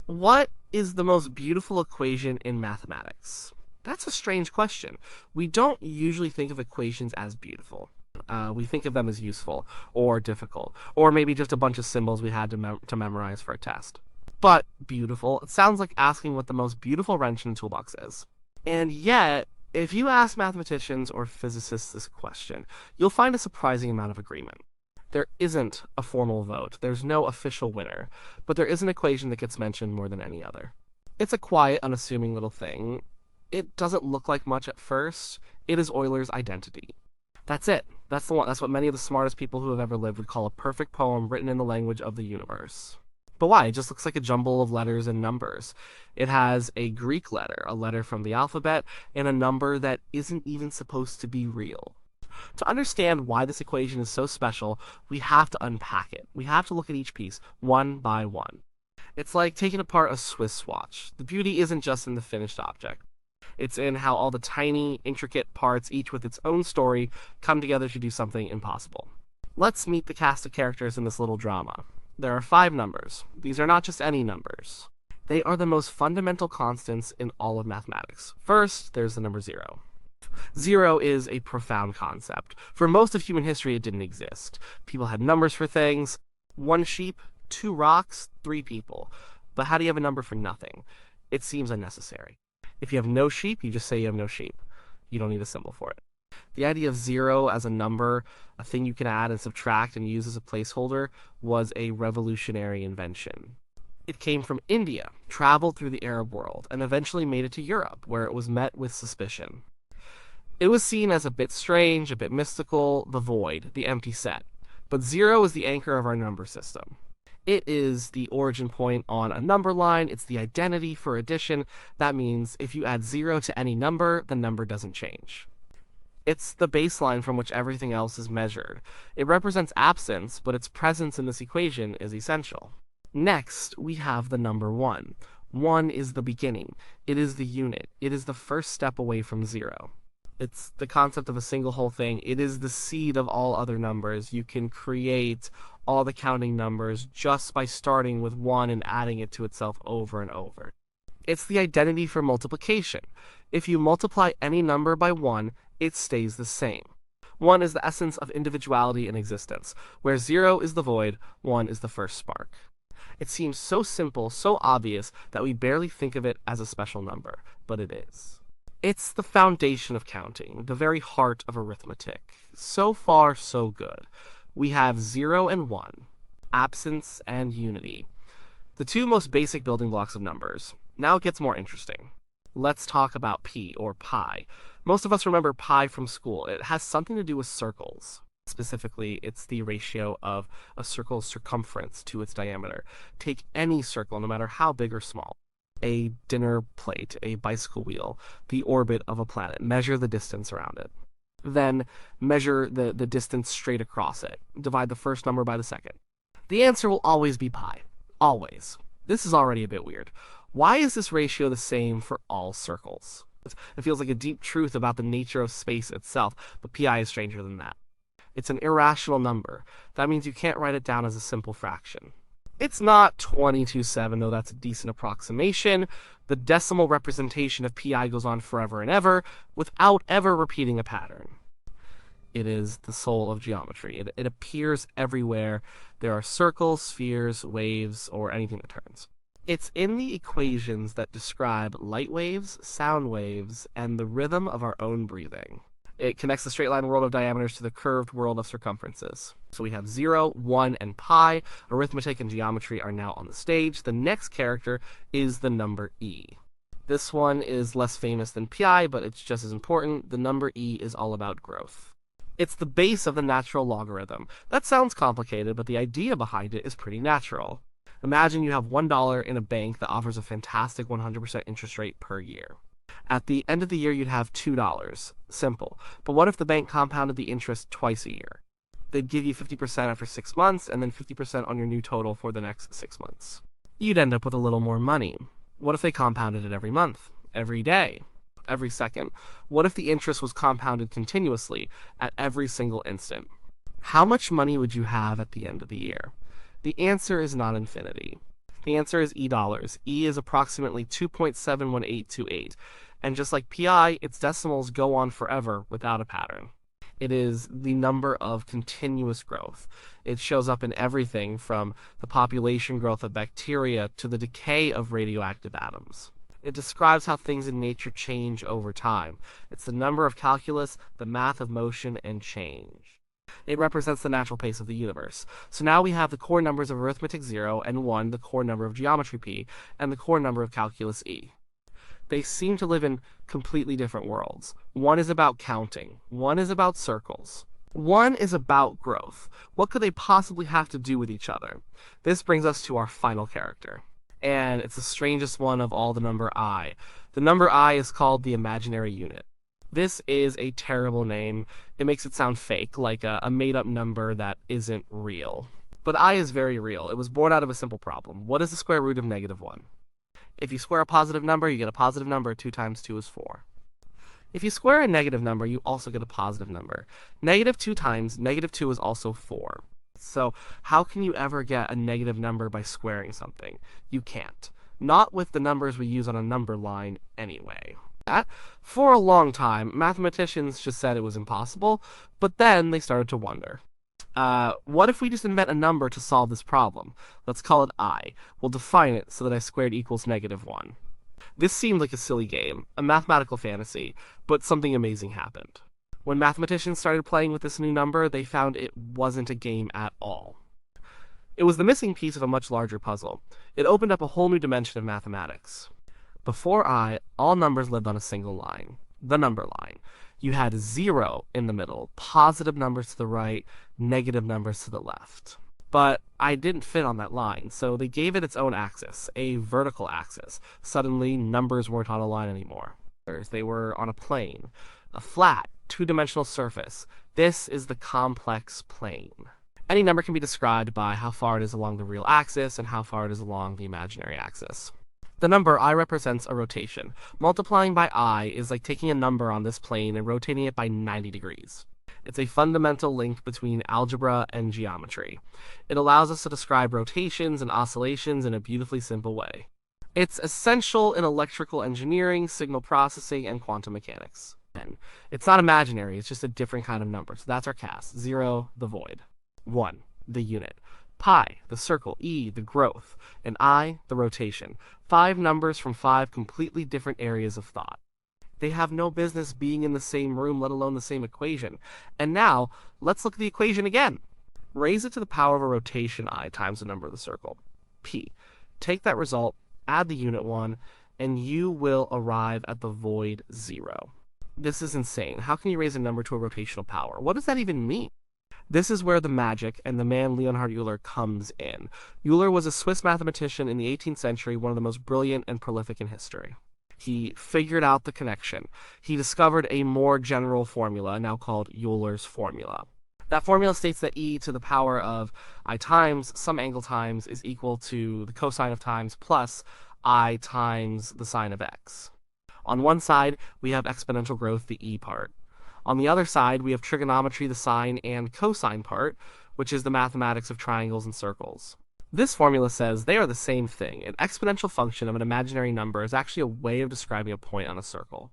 What is the most beautiful equation in mathematics? That's a strange question. We don't usually think of equations as beautiful. We think of them as useful or difficult, or maybe just a bunch of symbols we had to memorize for a test. But beautiful, it sounds like asking what the most beautiful wrench in the toolbox is. And yet, if you ask mathematicians or physicists this question, you'll find a surprising amount of agreement. There isn't a formal vote, there's no official winner, but there is an equation that gets mentioned more than any other. It's a quiet, unassuming little thing. It doesn't look like much at first. It is Euler's identity. That's it. That's the one. That's what many of the smartest people who have ever lived would call a perfect poem written in the language of the universe. But why? It just looks like a jumble of letters and numbers. It has a Greek letter, a letter from the alphabet, and a number that isn't even supposed to be real. To understand why this equation is so special, we have to unpack it. We have to look at each piece, one by one. It's like taking apart a Swiss watch. The beauty isn't just in the finished object. It's in how all the tiny, intricate parts, each with its own story, come together to do something impossible. Let's meet the cast of characters in this little drama. There are 5 numbers. These are not just any numbers. They are the most fundamental constants in all of mathematics. First, there's the number 0. 0 is a profound concept. For most of human history, it didn't exist. People had numbers for things. 1 sheep, 2 rocks, 3 people. But how do you have a number for nothing? It seems unnecessary. If you have no sheep, you just say you have no sheep. You don't need a symbol for it. The idea of 0 as a number, a thing you can add and subtract and use as a placeholder, was a revolutionary invention. It came from India, traveled through the Arab world, and eventually made it to Europe, where it was met with suspicion. It was seen as a bit strange, a bit mystical, the void, the empty set. But 0 is the anchor of our number system. It is the origin point on a number line. It's the identity for addition. That means if you add 0 to any number, the number doesn't change. It's the baseline from which everything else is measured. It represents absence, but its presence in this equation is essential. Next, we have the number 1. 1 is the beginning. It is the unit. It is the first step away from 0. It's the concept of a single whole thing. It is the seed of all other numbers. You can create all the counting numbers just by starting with 1 and adding it to itself over and over. It's the identity for multiplication. If you multiply any number by 1, it stays the same. 1 is the essence of individuality in existence. Where 0 is the void, 1 is the first spark. It seems so simple, so obvious, that we barely think of it as a special number, but it is. It's the foundation of counting, the very heart of arithmetic. So far, so good. We have 0 and 1, absence and unity. The 2 most basic building blocks of numbers. Now it gets more interesting. Let's talk about p, or pi. Most of us remember pi from school. It has something to do with circles. Specifically, it's the ratio of a circle's circumference to its diameter. Take any circle, no matter how big or small. A dinner plate, a bicycle wheel, the orbit of a planet. Measure the distance around it. Then measure the distance straight across it. Divide the first number by the second. The answer will always be pi. Always. This is already a bit weird. Why is this ratio the same for all circles? It feels like a deep truth about the nature of space itself, but pi is stranger than that. It's an irrational number. That means you can't write it down as a simple fraction. It's not 22/7, though that's a decent approximation. The decimal representation of pi goes on forever and ever, without ever repeating a pattern. It is the soul of geometry. It appears everywhere. There are circles, spheres, waves, or anything that turns. It's in the equations that describe light waves, sound waves, and the rhythm of our own breathing. It connects the straight line world of diameters to the curved world of circumferences. So we have 0, 1, and pi. Arithmetic and geometry are now on the stage. The next character is the number e. This one is less famous than pi, but it's just as important. The number e is all about growth. It's the base of the natural logarithm. That sounds complicated, but the idea behind it is pretty natural. Imagine you have $1 in a bank that offers a fantastic 100% interest rate per year. At the end of the year, you'd have $2. Simple. But what if the bank compounded the interest twice a year? They'd give you 50% after 6 months, and then 50% on your new total for the next 6 months. You'd end up with a little more money. What if they compounded it every month, every day, every second? What if the interest was compounded continuously at every single instant? How much money would you have at the end of the year? The answer is not infinity. The answer is $E. E is approximately 2.71828. And just like pi, its decimals go on forever without a pattern. It is the number of continuous growth. It shows up in everything from the population growth of bacteria to the decay of radioactive atoms. It describes how things in nature change over time. It's the number of calculus, the math of motion and change. It represents the natural pace of the universe. So now we have the core numbers of arithmetic 0 and 1, the core number of geometry p, and the core number of calculus e. They seem to live in completely different worlds. One is about counting. One is about circles. One is about growth. What could they possibly have to do with each other? This brings us to our final character. And it's the strangest one of all, the number I. The number I is called the imaginary unit. This is a terrible name. It makes it sound fake, like a made-up number that isn't real. But I is very real. It was born out of a simple problem. What is the square root of -1? If you square a positive number, you get a positive number. 2 times 2 is 4. If you square a negative number, you also get a positive number. -2 times -2 is also 4. So how can you ever get a negative number by squaring something? You can't. Not with the numbers we use on a number line anyway. For a long time, mathematicians just said it was impossible, but then they started to wonder. What if we just invent a number to solve this problem? Let's call it I. We'll define it so that I squared equals -1. This seemed like a silly game, a mathematical fantasy, but something amazing happened. When mathematicians started playing with this new number, they found it wasn't a game at all. It was the missing piece of a much larger puzzle. It opened up a whole new dimension of mathematics. Before I, all numbers lived on a single line, the number line. You had 0 in the middle, positive numbers to the right, negative numbers to the left. But I didn't fit on that line, so they gave it its own axis, a vertical axis. Suddenly, numbers weren't on a line anymore. They were on a plane, a flat, two-dimensional surface. This is the complex plane. Any number can be described by how far it is along the real axis and how far it is along the imaginary axis. The number I represents a rotation. Multiplying by I is like taking a number on this plane and rotating it by 90 degrees. It's a fundamental link between algebra and geometry. It allows us to describe rotations and oscillations in a beautifully simple way. It's essential in electrical engineering, signal processing, and quantum mechanics. It's not imaginary, it's just a different kind of number. So that's our cast. 0, the void. 1, the unit. Pi, the circle. E, the growth. And I, the rotation. 5 numbers from 5 completely different areas of thought. They have no business being in the same room, let alone the same equation. And now, let's look at the equation again. Raise it to the power of a rotation I times the number of the circle. P. Take that result, add the unit 1, and you will arrive at the void 0. This is insane. How can you raise a number to a rotational power? What does that even mean? This is where the magic and the man Leonhard Euler comes in. Euler was a Swiss mathematician in the 18th century, one of the most brilliant and prolific in history. He figured out the connection. He discovered a more general formula, now called Euler's formula. That formula states that e to the power of I times some angle times is equal to the cosine of times plus I times the sine of x. On one side, we have exponential growth, the e part. On the other side, we have trigonometry, the sine and cosine part, which is the mathematics of triangles and circles. This formula says they are the same thing. An exponential function of an imaginary number is actually a way of describing a point on a circle.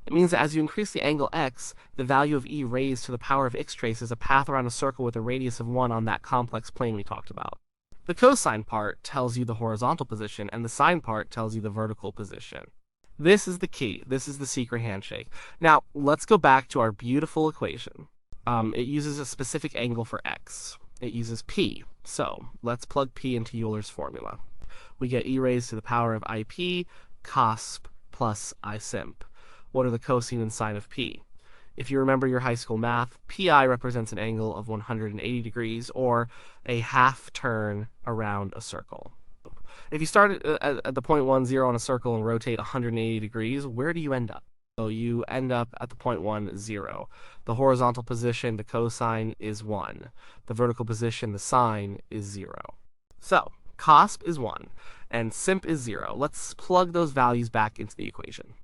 It means that as you increase the angle x, the value of e raised to the power of x traces a path around a circle with a radius of 1 on that complex plane we talked about. The cosine part tells you the horizontal position, and the sine part tells you the vertical position. This is the key. This is the secret handshake. Now, let's go back to our beautiful equation. It uses a specific angle for x. It uses p. So, let's plug p into Euler's formula. We get e raised to the power of ip cosp plus I simp. What are the cosine and sine of p? If you remember your high school math, pi represents an angle of 180 degrees, or a half turn around a circle. If you start at the point 1, 0 on a circle and rotate 180 degrees, where do you end up? So you end up at the point 1, 0. The horizontal position, the cosine, is 1. The vertical position, the sine, is 0. So, cosp is 1, and simp is 0. Let's plug those values back into the equation.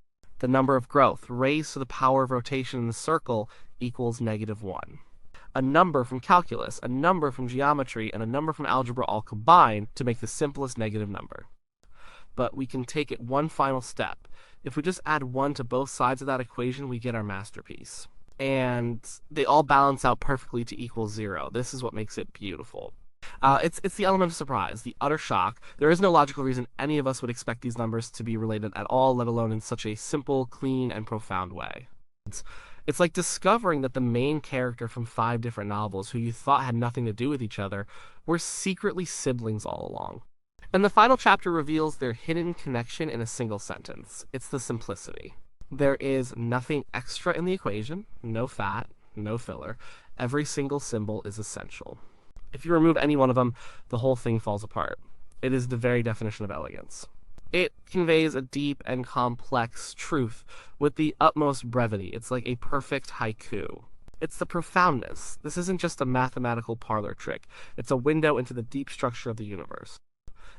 The number of growth raised to the power of rotation in the circle equals -1. a number from calculus, a number from geometry, and a number from algebra all combine to make the simplest negative number. But we can take it one final step. If we just add 1 to both sides of that equation, we get our masterpiece. And they all balance out perfectly to equal 0. This is what makes it beautiful. It's the element of surprise, the utter shock. There is no logical reason any of us would expect these numbers to be related at all, let alone in such a simple, clean, and profound way. It's like discovering that the main character from 5 different novels, who you thought had nothing to do with each other, were secretly siblings all along. And the final chapter reveals their hidden connection in a single sentence. It's the simplicity. There is nothing extra in the equation, no fat, no filler. Every single symbol is essential. If you remove any one of them, the whole thing falls apart. It is the very definition of elegance. It conveys a deep and complex truth with the utmost brevity. It's like a perfect haiku. It's the profoundness. This isn't just a mathematical parlor trick. It's a window into the deep structure of the universe.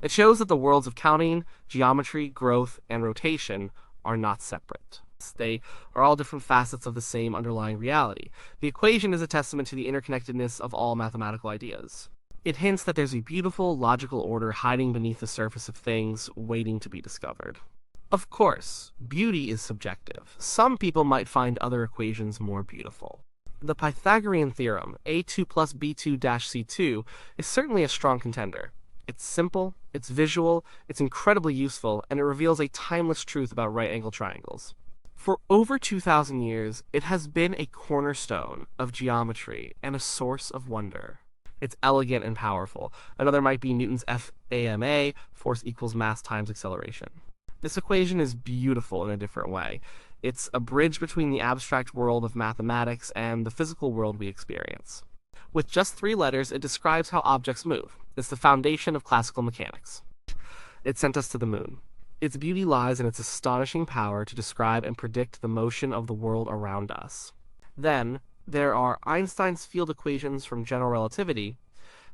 It shows that the worlds of counting, geometry, growth, and rotation are not separate. They are all different facets of the same underlying reality. The equation is a testament to the interconnectedness of all mathematical ideas. It hints that there's a beautiful, logical order hiding beneath the surface of things, waiting to be discovered. Of course, beauty is subjective. Some people might find other equations more beautiful. The Pythagorean theorem, a2 plus b2-c2, is certainly a strong contender. It's simple, it's visual, it's incredibly useful, and it reveals a timeless truth about right-angled triangles. For over 2,000 years, it has been a cornerstone of geometry and a source of wonder. It's elegant and powerful. Another might be Newton's FAMA, force equals mass times acceleration. This equation is beautiful in a different way. It's a bridge between the abstract world of mathematics and the physical world we experience. With just 3 letters, it describes how objects move. It's the foundation of classical mechanics. It sent us to the moon. Its beauty lies in its astonishing power to describe and predict the motion of the world around us. Then, there are Einstein's field equations from general relativity.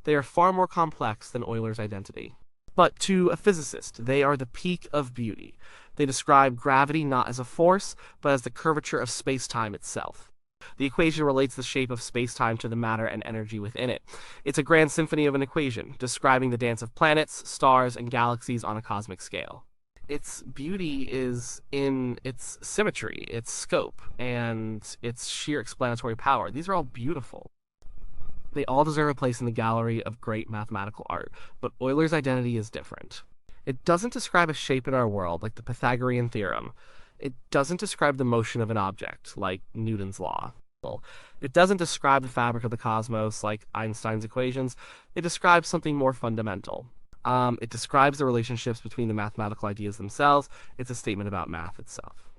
They are far more complex than Euler's identity. But to a physicist, they are the peak of beauty. They describe gravity not as a force, but as the curvature of space-time itself. The equation relates the shape of space-time to the matter and energy within it. It's a grand symphony of an equation, describing the dance of planets, stars, and galaxies on a cosmic scale. Its beauty is in its symmetry, its scope, and its sheer explanatory power. These are all beautiful. They all deserve a place in the gallery of great mathematical art, but Euler's identity is different. It doesn't describe a shape in our world, like the Pythagorean theorem. It doesn't describe the motion of an object, like Newton's law. It doesn't describe the fabric of the cosmos, like Einstein's equations. It describes something more fundamental. It describes the relationships between the mathematical ideas themselves. It's a statement about math itself.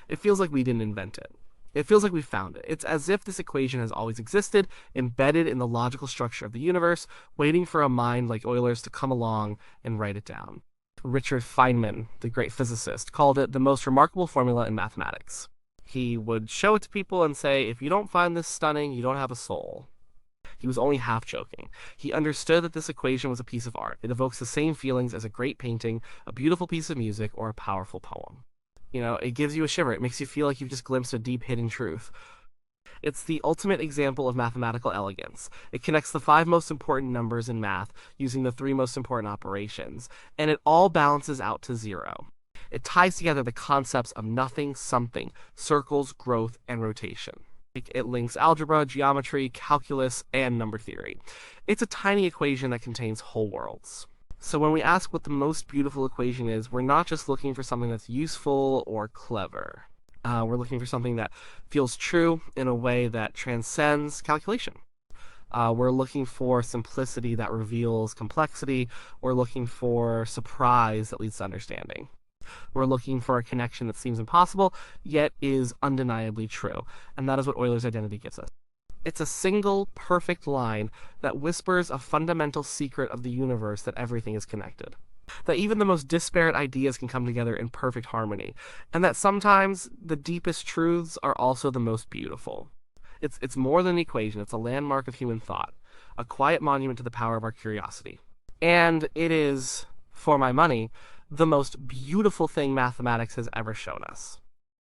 It feels like we didn't invent it. It feels like we found it. It's as if this equation has always existed, embedded in the logical structure of the universe, waiting for a mind like Euler's to come along and write it down. Richard Feynman, the great physicist, called it the most remarkable formula in mathematics. He would show it to people and say, if you don't find this stunning, you don't have a soul. He was only half joking. He understood that this equation was a piece of art. It evokes the same feelings as a great painting, a beautiful piece of music, or a powerful poem. It gives you a shiver. It makes you feel like you've just glimpsed a deep hidden truth. It's the ultimate example of mathematical elegance. It connects the 5 most important numbers in math using the 3 most important operations, and it all balances out to 0. It ties together the concepts of nothing, something, circles, growth, and rotation. It links algebra, geometry, calculus, and number theory. It's a tiny equation that contains whole worlds. So when we ask what the most beautiful equation is, we're not just looking for something that's useful or clever. We're looking for something that feels true in a way that transcends calculation. We're looking for simplicity that reveals complexity. We're looking for surprise that leads to understanding. We're looking for a connection that seems impossible, yet is undeniably true. And that is what Euler's identity gives us. It's a single, perfect line that whispers a fundamental secret of the universe, that everything is connected. That even the most disparate ideas can come together in perfect harmony. And that sometimes the deepest truths are also the most beautiful. It's more than an equation. It's a landmark of human thought. A quiet monument to the power of our curiosity. And it is, for my money, the most beautiful thing mathematics has ever shown us.